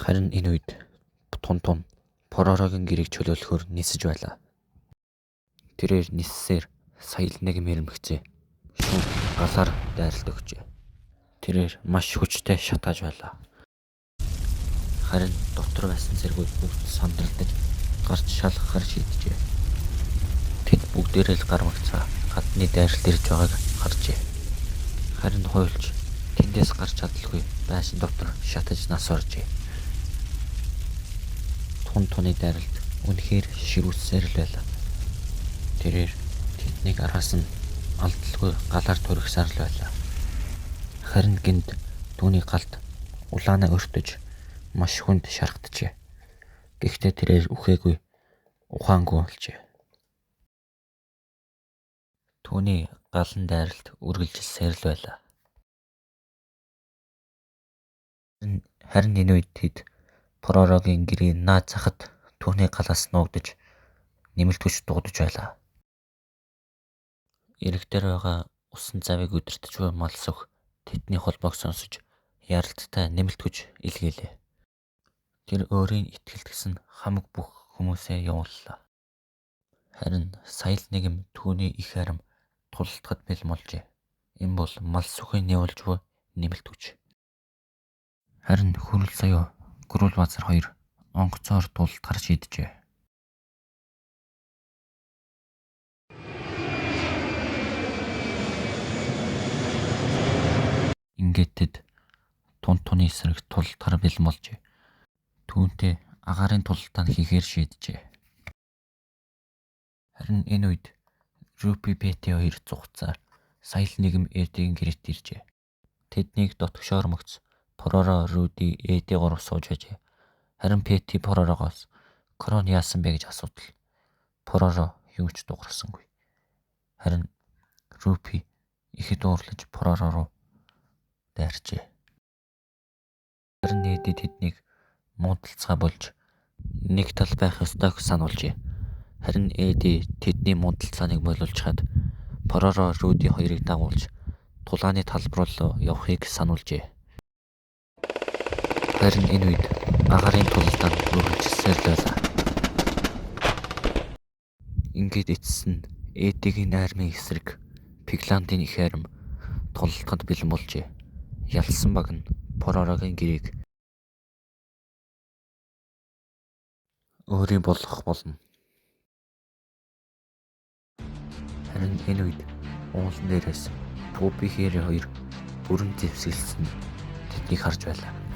Харин энэ үед Тун Поророгийн гэрээг чөлөөлөхөөр нисэж байлаа. Тэрээр ниссээр сая л нэг мэрэмгцээ шүүх галаар дайралт өгчээ. Тэрээр маш хүчтэй шатааж байлаа. Харин дотор байсан зэргүүд бүгд сандралдаж гарч шалгахаар шийджээ. Тэд бүгдээрээ л гар магцаа гадны дайралт ирж байгааг харжээ. Харин хуйлч тэндээс гарч чадалгүй байшин дотор шатаж нас оржээ. Туны дайралт үнэхээр ширүүсээр л байлаа. Тэрээр тэднийг араас нь алдалгүй галаар төрөхсаар л байлаа. Харин гинт түүний галд улаанаа өртөж маш хүнд шархтжээ. Гэхдээ тэрээр үхээгүй ухаангүй болжээ. Түүний галан дайралт үргэлжилсээр л байлаа. Харин энэ үед тэд Поророгийн гэрийн наад захад түүний галаас нуугдаж нэмэлтгүйч дуудаж байлаа. Ирэх дээр байгаа усан завыг үдирдэж буй мал сүх тэдний холбоог сонсож яралттай нэмэлтгүйч илгээлээ. Тэр өөрийн итгэлтгсэн хамаг бүх хүмүүсээ явууллаа. Харин сая л нэгэн түүний их арим тулалдахад бэлэн болжээ. Энэ бол мал сүхийн явуулж буй нэмэлтгүйч. Харин хүрэл соёо Гүрүүл Базар 2 онгоцоор тулалдахаар шийджээ. Ингээд тэд Туны эсрэг тулалдахаар бэлэн болжээ. Түүнтэй агаарын тулалдаанд хийхээр шийджээ. Харин энэ үед Рупи Пети 2 зугацаар сая л нэгэн Эдигийн гэрээт иржээ. Тэднийг дотгошоор мөгц Пороро, Руди, Эди 3 сууж байжээ. Харин Пети Поророгоос Крон яасан бэ гэж асуудал. Пороро юу ч дуурсангүй. Харин Рупи ихэд уурлаж Пороро руу дайрчээ. Харин Эди тэднийг муудалцгаа болж нэг тал байх ёстой гэж сануулжээ. Харин Эди тэдний муудалцааныг боловч хаад Пороро, Руди 2-ыг дагуулж тулааны талбар руу явахыг сануулжээ. Харин энэ үед агаарын тулалдаанд үргэлжилсээр л байлаа. Ингээд эцэст нь Эдигийн армийн эсрэг Пигландын их арим тулалдахад бэлэн болжээ. Ялсан баг нь Поророгийн гэрээг өөрийн болгох болно. Харин энэ үед уулан дээрээс Пупи Хэри 2 бүрэн зэвсгэлсэн тэднийг харж байлаа.